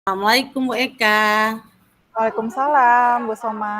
Assalamualaikum Bu Eka. Waalaikumsalam, Bu Soma.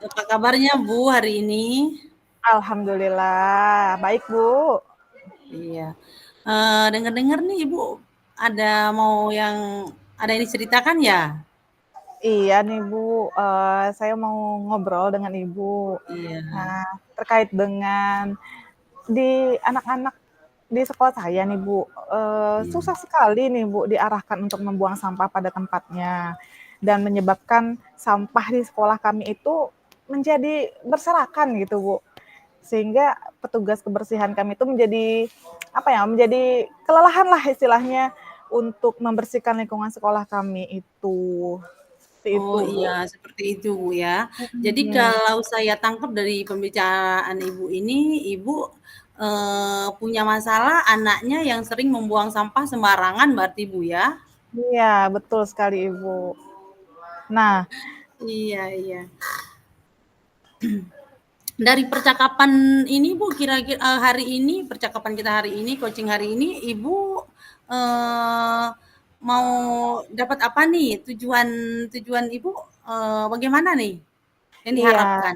Apa kabarnya Bu hari ini? Alhamdulillah, baik Bu. Iya. Dengar-dengar nih Ibu ada mau ada yang diceritakan ya? Iya nih Bu, saya mau ngobrol dengan Ibu. Iya. Nah, terkait dengan di anak-anak di sekolah saya nih Bu, Iya. susah sekali nih Bu diarahkan untuk membuang sampah pada tempatnya dan menyebabkan sampah di sekolah kami itu menjadi berserakan gitu Bu. Sehingga petugas kebersihan kami itu menjadi kelelahan lah istilahnya untuk membersihkan lingkungan sekolah kami itu. Seperti Oh itu, Bu. iya, seperti itu Bu ya. Jadi Mhm. kalau saya tangkap dari pembicaraan Ibu ini, Ibu punya masalah anaknya yang sering membuang sampah sembarangan berarti Bu ya? Iya, betul sekali, Ibu. Nah, Iya, iya. Dari percakapan ini Bu, kira-kira hari ini, percakapan kita hari ini, coaching hari ini, Ibu eh, mau dapat apa nih? Tujuan tujuan Ibu bagaimana nih yang iya, diharapkan?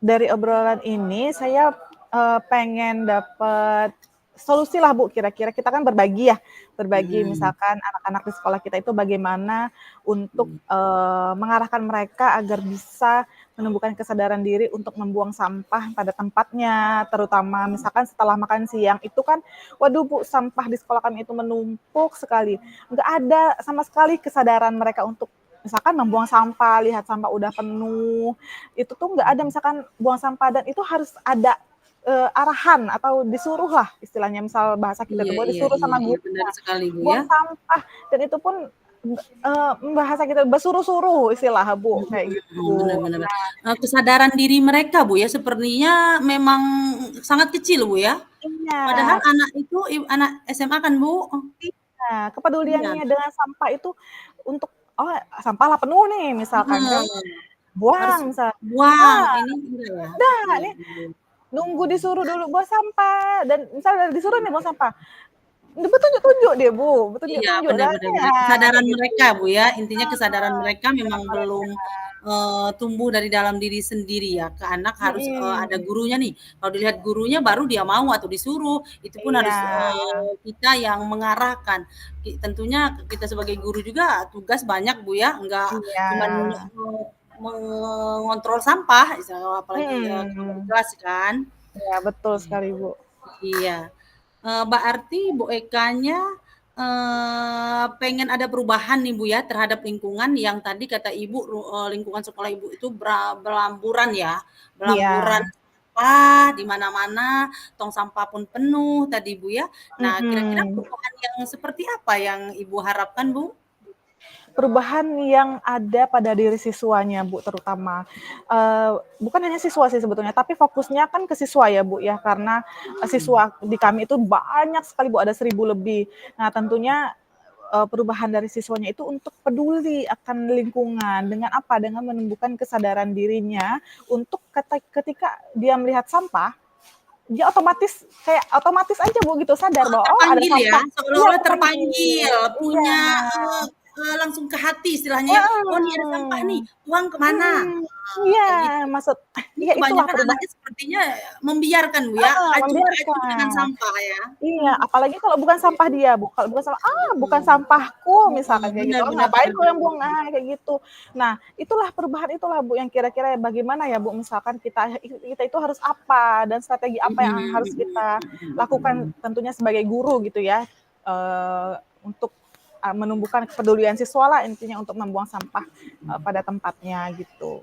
dari obrolan ini saya, pengen dapat solusi lah, Bu, kira-kira kita kan berbagi ya, berbagi Mm-mm. misalkan anak-anak di sekolah kita itu bagaimana untuk, mengarahkan mereka agar bisa menumbuhkan kesadaran diri untuk membuang sampah pada tempatnya, terutama misalkan setelah makan siang itu kan, waduh, Bu, sampah di sekolah kami itu menumpuk sekali, nggak ada sama sekali kesadaran mereka untuk misalkan membuang sampah, lihat sampah udah penuh, itu tuh nggak ada misalkan buang sampah dan itu harus ada arahan atau disuruh lah istilahnya misal bahasa kita Iya, tuh bahwa iya, disuruh iya, sama iya, benar gurunya sekali Bu ya. buang sampah dan itu pun bahasa kita bersuruh-suruh istilah Bu kayak Mm-mm, gitu. benar-benar. Kesadaran diri mereka Bu ya, sepertinya memang sangat kecil Bu ya. Padahal Iya, anak itu anak SMA kan Bu? iya, Iya. kepeduliannya dengan sampah itu untuk oh sampah lah penuh nih misalkan kan Heeh. Harus buang misal, buang, ah, ini enggak ya? enggak Iya, nih iya. nunggu disuruh dulu buang sampah dan misalnya disuruh nih buang sampah, bertunjuk-tunjuk dia Bu, Iya, bertunjuk-tunjuk benar, dan benar, ya benar. kayak Kesadaran gitu. mereka, Bu, ya. Intinya kesadaran Heeh, mereka memang belum, tumbuh dari dalam diri sendiri ya. Ke anak harus, ada mhm, gurunya nih. Kalau dilihat gurunya baru dia mau atau disuruh. Itu pun harus, iya kita yang mengarahkan. Tentunya kita sebagai guru juga tugas banyak, Bu, ya. Enggak iya, cuman, mengontrol sampah, apalagi, kalau di mhm, kelas kan. iya betul sekali Bu. Iya. Berarti Bu Ekanya, pengen ada perubahan nih Bu ya terhadap lingkungan yang tadi kata Ibu lingkungan sekolah Ibu itu berhamburan ya, Iya, berhamburan sampah di mana-mana, tong sampah pun penuh tadi Bu ya. Nah, kira-kira mhm. perubahan yang seperti apa yang Ibu harapkan Bu? Perubahan yang ada pada diri siswanya Bu terutama, bukan hanya siswa sih sebetulnya, tapi fokusnya kan ke siswa ya Bu ya, karena, siswa di kami itu banyak sekali Bu, ada 1.000 lebih. Nah tentunya, perubahan dari siswanya itu untuk peduli akan lingkungan, dengan apa? Dengan menumbuhkan kesadaran dirinya untuk ketika dia melihat sampah, dia otomatis aja Bu gitu sadar Heeh, bahwa, "Oh ada terpanggil ya, sampah." Iya seolah-olah terpanggil, terpanggil, iya, punya, langsung ke hati istilahnya ya, "Oh, ini ada sampah nih, heeh. buang ke mana?" Mhm, iya, Kayak gitu. maksud Ini iya itulah kebanyakan perubahan anaknya sepertinya membiarkan Bu ya, heeh, acuh tak acuh dengan membiarkan. sampah ya. Iya, apalagi kalau bukan sampah dia, Bu, kalau bukan sampah, "Ah, bukan Mhm, sampahku," misalkan mhm, kayak gitu, benar, "Oh, benar, ngapain benar, kau benar, yang buang?" benar. Ah, kayak gitu. Nah, itulah perubahan itulah, Bu, yang kira-kira bagaimana ya, Bu, misalkan kita itu harus apa dan strategi apa yang Mhm, harus mhm, kita mhm, lakukan mhm. tentunya sebagai guru gitu ya, untuk, menumbuhkan kepedulian siswalah intinya untuk membuang sampah, pada tempatnya gitu.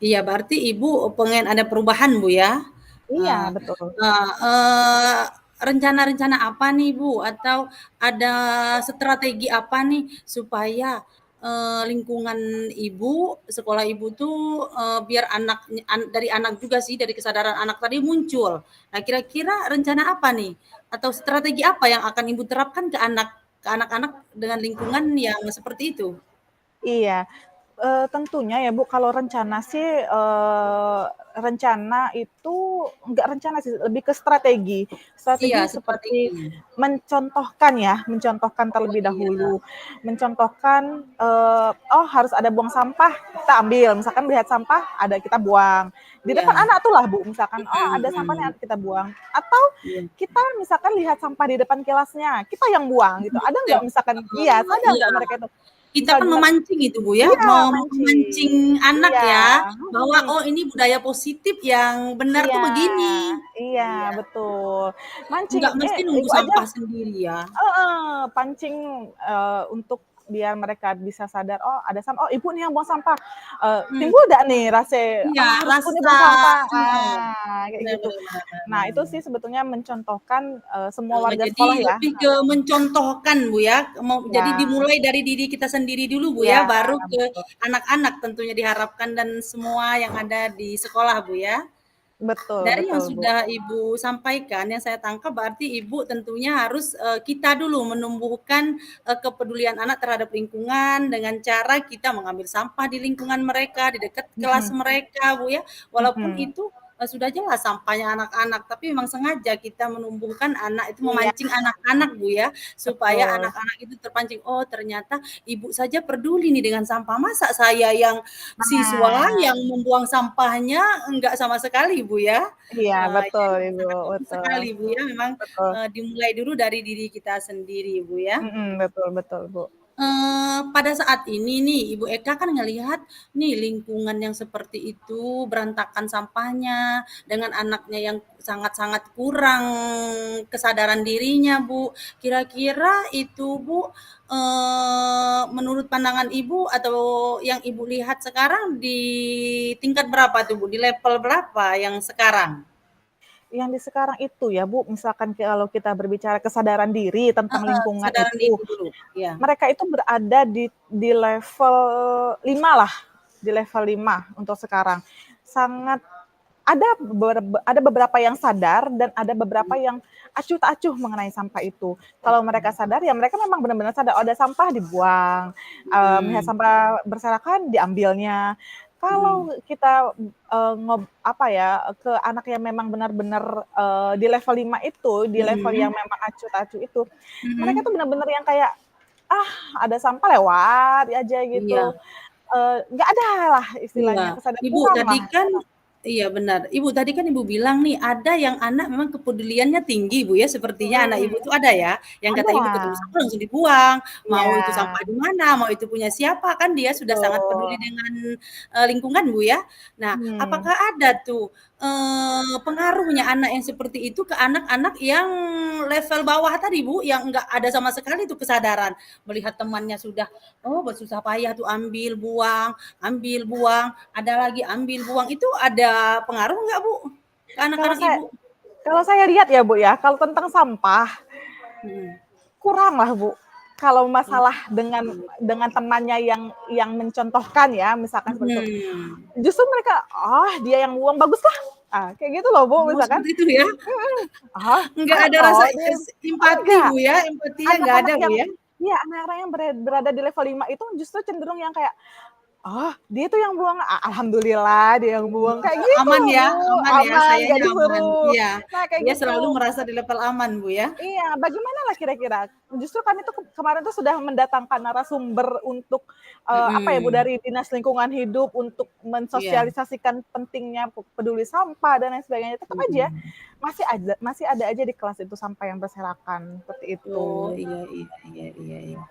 Iya, berarti Ibu pengen ada perubahan Bu ya? Iya, Eee, betul. rencana-rencana apa nih Bu? Atau ada strategi apa nih supaya, lingkungan Ibu, sekolah Ibu tuh, biar dari anak juga sih, dari kesadaran anak tadi muncul. Nah, kira-kira rencana apa nih? Atau strategi apa yang akan Ibu terapkan ke anak-anak dengan lingkungan yang seperti itu? Iya. Tentunya ya Bu, kalau rencana sih, rencana itu enggak rencana sih, lebih ke strategi. Iya, Strategi seperti strategi. mencontohkan ya, mencontohkan Oh, terlebih iya. dahulu. Mencontohkan, oh harus ada buang sampah, kita ambil. Misalkan melihat sampah, ada kita buang. Di depan Iya. anak tuh lah Bu, misalkan, oh Mhm ada sampah nih, mhm. kita buang. Atau Iya. kita misalkan lihat sampah di depan kelasnya, kita yang buang gitu. Ada nggak misalkan iya, sadar Iya. nggak mereka itu? Kita Misal kan gimana memancing itu Bu ya, iya, mau mancing. memancing anak Iya, ya, bahwa, mhm. oh ini budaya positif yang benar tuh Iya, begini. iya, Iya. betul. Mancing, Nggak mesti nunggu Ibu aja sampah sendiri ya. heeh, pancing, untuk biar mereka bisa sadar, "Oh ada oh Ibu nih yang buang sampah." Hmm. Timbul nggak nih rasa, Iya, "Oh harusku nih rasa buang sampah." heeh. Kayak Benar gitu. benar benar benar Nah benar itu benar. sih sebetulnya mencontohkan, semua warga Jadi sekolah ya. lebih ke mencontohkan Bu ya, jadi Iya. dimulai dari diri kita sendiri dulu Bu Iya, ya, baru ke betul. anak-anak tentunya diharapkan dan semua yang ada di sekolah Bu ya. Betul Dari yang betul, Bu. sudah Ibu sampaikan, yang saya tangkap berarti Ibu tentunya harus, kita dulu menumbuhkan, kepedulian anak terhadap lingkungan dengan cara kita mengambil sampah di lingkungan mereka, di dekat kelas Mhm. mereka Bu ya. Walaupun Mhm. itu, sudah jelas sampahnya anak-anak, tapi memang sengaja kita menumbuhkan anak itu Iya. memancing anak-anak Bu ya, supaya Betul. anak-anak itu terpancing, "Oh ternyata ibu saja peduli nih dengan sampah, masa saya yang siswa Nah. yang membuang sampahnya enggak sama sekali?" Bu ya. Iya, Ya betul itu Ibu, sangat bagus betul. sekali Bu ya, memang, Betul. dimulai dulu dari diri kita sendiri Bu ya. Mhm, betul betul, Bu. Pada saat ini nih, Ibu Eka kan ngelihat nih lingkungan yang seperti itu, berantakan sampahnya, dengan anaknya yang sangat-sangat kurang kesadaran dirinya, Bu. Kira-kira itu Bu, menurut pandangan Ibu atau yang Ibu lihat sekarang di tingkat berapa tuh Bu? Di level berapa yang sekarang? Yang di sekarang itu ya Bu, misalkan kalau kita berbicara kesadaran diri tentang Heeh, lingkungan kesadaran itu, diri dulu, iya. mereka itu berada di level 5 lah, di level 5 untuk sekarang. Sangat ada beberapa yang sadar dan ada beberapa Mhm. yang acuh tak acuh mengenai sampah itu. Kalau mereka sadar, ya mereka memang benar-benar sadar, oh ada sampah dibuang, melihat Mhm. sampah berserakan diambilnya. Mhm. Kalau kita, apa ya, ke anak yang memang benar-benar, di level 5 itu, di level yang Mhm. memang acuh tak acuh itu, mereka Mhm. tuh benar-benar yang kayak, "Ah, ada sampah lewat aja," gitu. Iya. Nggak ada lah Iya, istilahnya, Ibu kurang tadi lah. kan iya benar, Ibu tadi kan Ibu bilang nih, ada yang anak memang kepeduliannya tinggi Bu ya, sepertinya anak Ibu Mhm. tuh ada ya, yang kata Ibu ketemu Ada. sampah langsung dibuang, mau itu Iya. sampah di mana, mau itu punya siapa, kan dia sudah sangat peduli Betul. dengan, lingkungan Bu ya. Nah, Hmm. apakah ada tuh, pengaruhnya anak yang seperti itu ke anak-anak yang level bawah tadi Bu, yang enggak ada sama sekali tuh kesadaran, melihat temannya sudah, oh bersusah payah tuh ambil, buang, ada lagi ambil, buang, itu ada pengaruh nggak Bu, ke Kalau anak-anak saya Ibu? kalau saya lihat ya Bu ya, kalau tentang sampah, Mhm. kurang lah Bu. Kalau Oh, masalah dengan temannya yang mencontohkan ya, misalkan seperti itu. mhm. Justru mereka, "Ah, dia yang buang, baguslah." Kayak gitu loh Bu, Oh misalkan. seperti itu ya? Mhm. "Ah, Nggak ada rasa oh dia" empati enggak. Bu ya, empatinya nggak ada Anak-anak Bu yang ya? iya, anak-anak yang berada di level 5 itu justru cenderung yang kayak, "Oh, dia tuh yang buang, alhamdulillah dia yang buang." Kayak gitu Aman loh ya Bu, aman ya, aman, nggak sayanya aman, disuruh. iya. Nah, kayak Dia gitu. selalu merasa di level aman Bu ya? Iya, bagaimanalah kira-kira? Justru kami tuh kemarin tuh sudah mendatangkan narasumber untuk, apa ya Bu, Mhm. dari Dinas Lingkungan Hidup untuk Iya. mensosialisasikan pentingnya peduli sampah dan lain sebagainya. Tetap aja, Mhm. masih ada aja di kelas itu sampah yang berserakan, seperti Oh, itu. iya iya iya iya iya.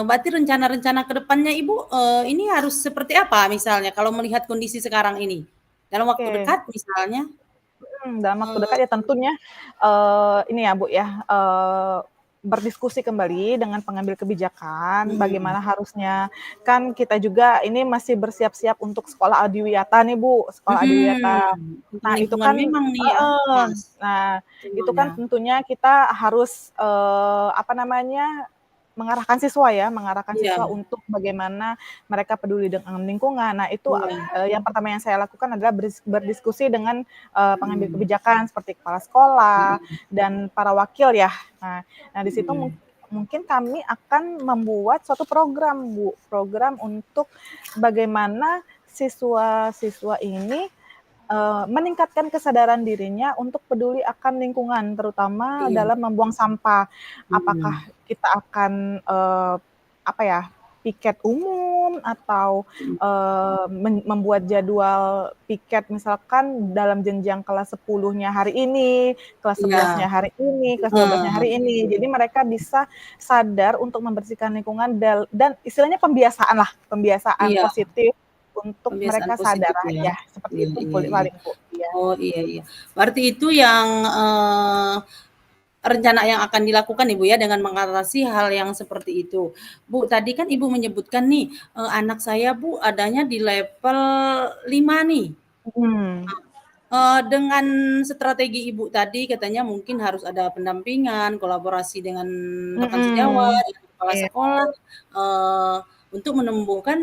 Berarti rencana-rencana ke depannya Ibu, ini harus seperti apa misalnya kalau melihat kondisi sekarang ini? Dalam waktu Oke. dekat misalnya? Dalam waktu dekat ya Eee, tentunya, ini ya Bu ya, berdiskusi kembali dengan pengambil kebijakan, mhm. bagaimana harusnya. Kan kita juga ini masih bersiap-siap untuk sekolah adiwiyata nih Bu, sekolah adiwiyata. Mhm, tentang Nah itu lingkungan kan memang nih ya, heeh, pas, nah itu memang kan ya. tentunya kita harus, apa namanya, mengarahkan Iya siswa untuk bagaimana mereka peduli dengan lingkungan. Nah itu, iya, yang pertama yang saya lakukan adalah berdiskusi dengan, pengambil mhm kebijakan seperti kepala sekolah mhm dan para wakil ya. Nah nah di situ mhm. mungkin kami akan membuat suatu program, Bu. Program untuk bagaimana siswa-siswa ini meningkatkan kesadaran dirinya untuk peduli akan lingkungan, terutama Iya, dalam membuang sampah. mhm, Apakah kita akan, apa ya, piket umum atau, mhm, membuat jadwal piket misalkan dalam jenjang kelas 10-nya hari ini, kelas iya, 11-nya hari ini, kelas 12-nya heeh, hari ini. Jadi mereka bisa sadar untuk membersihkan lingkungan dan istilahnya pembiasaan iya, positif untuk kebiasaan mereka sadar positif ya. aja, seperti Iya itu iya iya. paling, Bu, iya. Oh, iya iya. Berarti itu yang, rencana yang akan dilakukan Ibu ya dengan mengatasi hal yang seperti itu. Bu, tadi kan Ibu menyebutkan nih, anak saya Bu adanya di level 5 nih. Mhm, Dengan strategi Ibu tadi katanya mungkin harus ada pendampingan, kolaborasi dengan rekan mhm, sejawat, dengan kepala iya sekolah, eee, untuk menumbuhkan,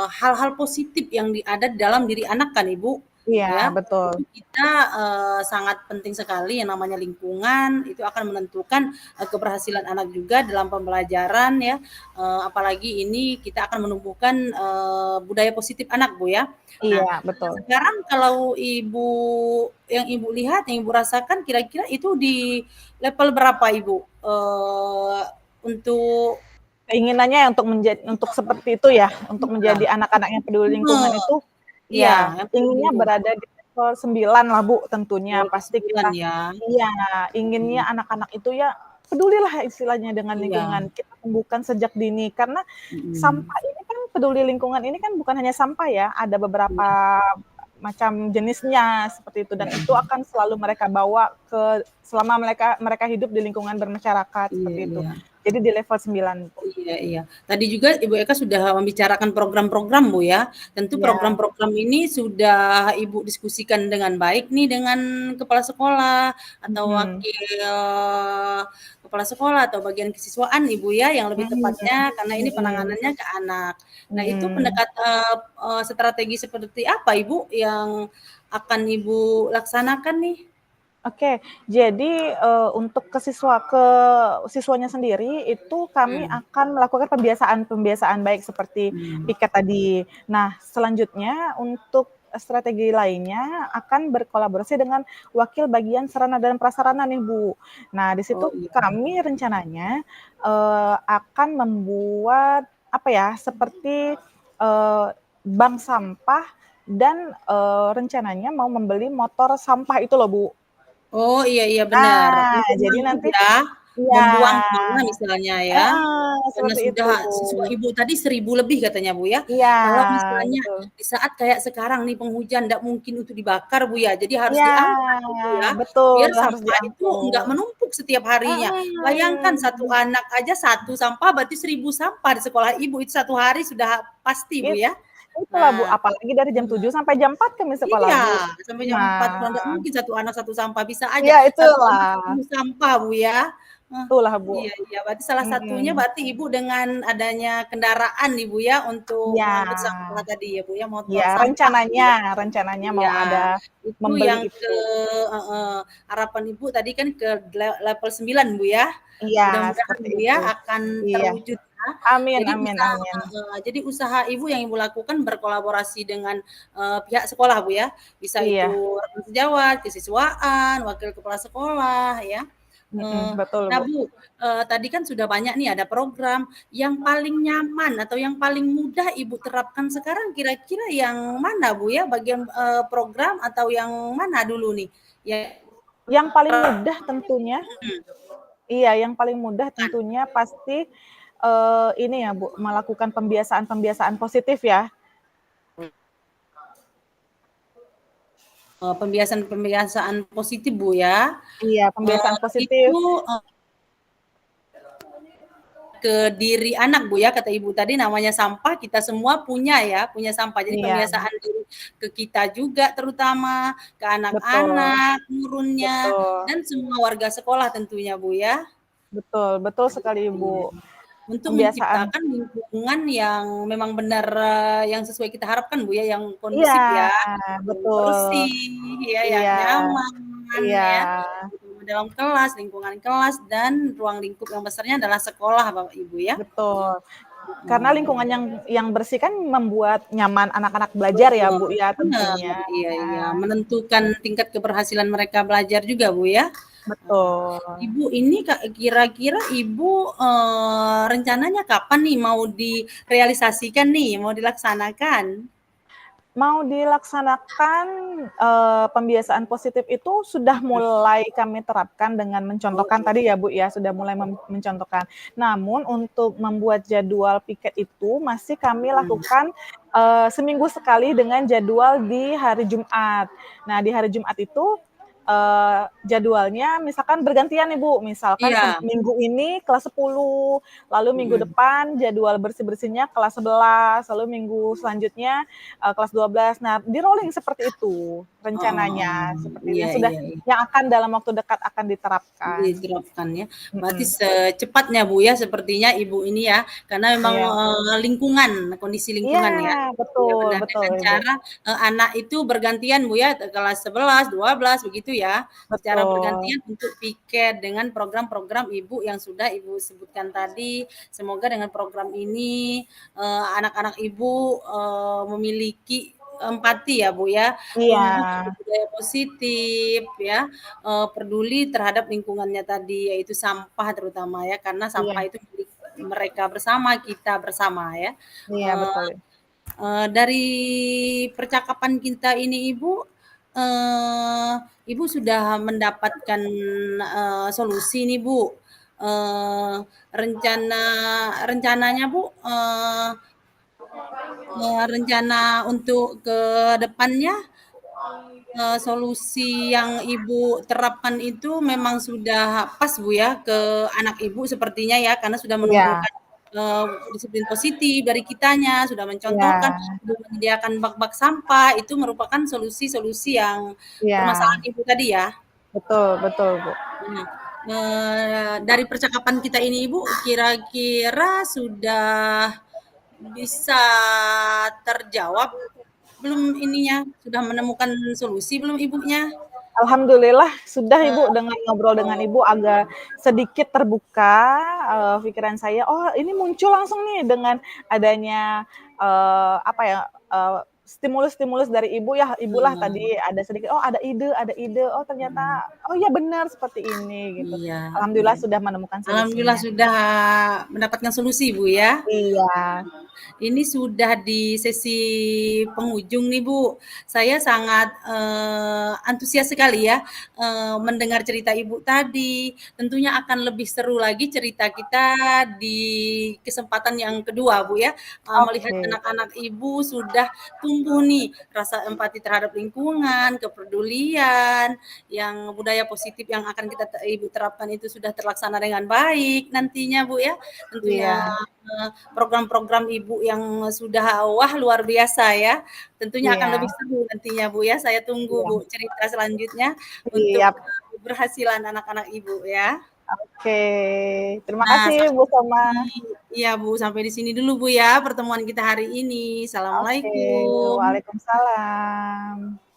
hal-hal positif yang ada di dalam diri anak kan Ibu, iya, ya. betul, Itu kita, sangat penting sekali yang namanya lingkungan, itu akan menentukan, keberhasilan anak juga dalam pembelajaran ya, apalagi ini kita akan menumbuhkan, budaya positif anak Bu ya. Nah, iya, betul. sekarang kalau Ibu lihat, yang Ibu rasakan kira-kira itu di level berapa Ibu? Untuk Keinginannya untuk seperti itu ya, untuk iya, menjadi anak-anak yang peduli lingkungan heeh, itu, iya, ya yang peduli inginnya lingkungan. berada di level 9 lah, Bu, tentunya. Oh, di Pasti 9 kita ya? iya, inginnya Mhm, anak-anak itu ya pedulilah istilahnya dengan iya, lingkungan, kita tumbuhkan sejak dini. Karena mhm, sampah ini kan peduli lingkungan ini kan bukan hanya sampah ya, ada beberapa iya, macam jenisnya seperti itu dan itu mhm, akan selalu mereka bawa selama mereka mereka hidup di lingkungan bermasyarakat iya seperti itu. iya. Jadi di level 9, Bu. Iya iya. Tadi juga Ibu Eka sudah membicarakan program-program, Bu, ya. Tentu Iya, program-program ini sudah Ibu diskusikan dengan baik nih dengan kepala sekolah atau mhm, wakil kepala sekolah atau bagian kesiswaan Ibu ya, yang lebih mhm, tepatnya karena ini mhm, penanganannya ke anak. Nah, itu mhm. strategi seperti apa Ibu yang akan Ibu laksanakan nih? Oke, jadi, untuk ke siswanya sendiri itu kami Mhm, akan melakukan pembiasaan-pembiasaan baik seperti mmm. piket tadi. Nah, selanjutnya untuk strategi lainnya akan berkolaborasi dengan wakil bagian sarana dan prasarana nih, Bu. Nah, di Oh, situ iya. kami rencananya, akan membuat, apa ya, seperti, bank sampah dan, rencananya mau membeli motor sampah itu loh, Bu. Oh, iya iya benar, Nah, untuk jadi ngangkut nanti ya, iya, membuang sampah misalnya ya, heeh, karena seperti itu. sudah siswa Ibu tadi 1.000 lebih katanya, Bu, ya. Iya, Kalau misalnya betul. di saat kayak sekarang nih penghujan ndak mungkin untuk dibakar, Bu, ya, jadi harus Iya, diangkat itu ya, betul, biar harus sampah itu enggak diangkut. menumpuk setiap harinya. Bayangkan satu Mhm, anak aja 1 sampah berarti 1.000 sampah di sekolah Ibu, itu 1 hari sudah pasti, Bu, it ya. itulah, Bu, Nah, apalagi dari jam mhm. 7 sampai jam 4 kami sekolah, Iya, Bu. sampai jam 4 Nah, kan nggak mungkin satu anak satu sampah, bisa aja iya satu anak itulah, 10 sampah, Bu, ya. Eh, itulah, Bu. iya iya, berarti salah satunya Mhm, berarti Ibu dengan adanya kendaraan nih, Bu, ya, untuk iya. mengangkut sampah tadi ya, Bu, ya, motor Iya, sampah, Bu, rencananya ya. rencananya mau Iya, ada itu membeli yang itu. heeh, harapan Ibu tadi kan ke level 9 Bu, ya. Iya, Mudah-mudahan seperti Bu, ya, itu. akan Iya. terwujud ya. Amin Jadi amin amin. jadi usaha Ibu yang Ibu lakukan berkolaborasi dengan, pihak sekolah Bu, ya. Bisa itu Iya, rekan sejawat, kesiswaan, wakil kepala sekolah, ya. mhm, betul, Nah Bu. Bu, tadi kan sudah banyak nih ada program, yang paling nyaman atau yang paling mudah Ibu terapkan sekarang kira-kira yang mana Bu ya? Bagian, program atau yang mana dulu nih? Ya Yang paling mudah tentunya mhm, iya, yang paling mudah kan, tentunya pasti, ini ya, Bu, melakukan pembiasaan-pembiasaan positif ya. pembiasaan-pembiasaan positif Bu ya. Iya, pembiasaan positif. Itu, ke diri anak Bu ya, kata Ibu tadi namanya sampah kita semua punya ya, punya sampah. Jadi Iya, pembiasaan diri ke kita juga terutama, ke betul anak-anak, gurunnya, betul dan semua warga sekolah tentunya Bu ya. betul betul sekali, Iya. Bu. Untuk Pembiasaan menciptakan lingkungan yang memang benar, yang sesuai kita harapkan Bu ya, yang kondusif iya, ya, yang betul. bersih ya, yang Iya nyaman iya. ya. dalam kelas, lingkungan kelas, dan ruang lingkup yang besarnya adalah sekolah, Bapak Ibu ya. Betul. Karena Heeh. lingkungan yang bersih kan membuat nyaman anak-anak belajar ya, Bu, ya Benar, tentunya. iya iya, Nah, menentukan tingkat keberhasilan mereka belajar juga, Bu, ya. betul. Ibu ini kira-kira Ibu, rencananya kapan nih mau direalisasikan nih, mau dilaksanakan? Mau dilaksanakan, pembiasaan positif itu sudah mulai kami terapkan dengan mencontohkan Oh, tadi ya, Bu, ya, sudah mulai mencontohkan. Namun untuk membuat jadwal piket itu masih kami mhm. lakukan, seminggu sekali dengan jadwal di hari Jumat. Nah, di hari Jumat itu, jadwalnya misalkan bergantian nih, Bu, misalkan Iya, minggu ini kelas 10, lalu minggu mhm. depan jadwal bersih-bersihnya kelas 11, lalu minggu selanjutnya kelas 12. Nah, di-rolling seperti itu Heeh rencananya, heeh. seperti itu Iya iya iya. yang akan dalam waktu dekat akan diterapkan. Diterapkan ya. Berarti Mhm. secepatnya Bu ya, sepertinya Ibu ini ya, karena memang, Iya. lingkungan, kondisi Iya, lingkungan ya. Iya betul benar, betul, dengan Ibu. cara, anak itu bergantian Bu ya, kelas 11, 12 begitu ya, secara Betul. bergantian untuk piket dengan program-program Ibu yang sudah Ibu sebutkan tadi. Semoga dengan program ini, anak-anak Ibu, memiliki empati ya Bu ya, Iya, tumbuh budaya positif ya, peduli terhadap lingkungannya tadi, yaitu sampah terutama ya, karena iya, sampah itu milik mereka bersama, kita bersama ya. iya Eee betul. dari percakapan kita ini Ibu, eee, Ibu sudah mendapatkan, solusi nih Bu, eee, rencana rencananya Bu, rencana untuk ke depannya, solusi yang Ibu terapkan itu memang sudah pas Bu ya, ke anak Ibu sepertinya ya, karena sudah Iya, menumbuhkan, disiplin positif dari kitanya, sudah mencontohkan, iya, sudah menyediakan bak-bak sampah, itu merupakan solusi-solusi yang iya, permasalahan Ibu tadi ya. betul betul, Bu. Nah, dari percakapan kita ini Ibu, kira-kira sudah bisa terjawab belum ininya, sudah menemukan solusi belum Ibunya? Alhamdulillah sudah Ibu, Eee, dengan ngobrol dengan oh, Ibu agak sedikit terbuka, pikiran saya, oh ini muncul langsung nih dengan adanya, apa ya, stimulus-stimulus dari Ibu ya, Ibulah tadi heeh, ada sedikit, oh ada ide, oh mhm, ternyata, oh iya benar seperti ini gitu. iya iya. Alhamdulillah sudah menemukan Alhamdulillah solusinya. sudah mendapatkan solusi Bu ya. Iya, Ini sudah di sesi penghujung nih Bu. Saya sangat, antusias sekali ya, mendengar cerita Ibu tadi. Tentunya akan lebih seru lagi cerita kita di kesempatan yang kedua Bu ya, melihat oke, anak-anak Ibu sudah tumbuh nih rasa empati terhadap lingkungan, kepedulian, yang budaya positif yang akan Ibu terapkan itu sudah terlaksana dengan baik nantinya Bu ya. Tentunya, iya program-program Ibu yang sudah wah luar biasa ya, tentunya akan lebih iya seru nantinya Bu ya. Saya tunggu iya, Bu cerita selanjutnya untuk, siap, keberhasilan anak-anak Ibu ya. oke. Terima Nah, kasih Bu sampai di Soma. sini iya Bu, sampai di sini dulu Bu ya pertemuan kita hari ini. Oke, Assalamualaikum. waalaikumsalam.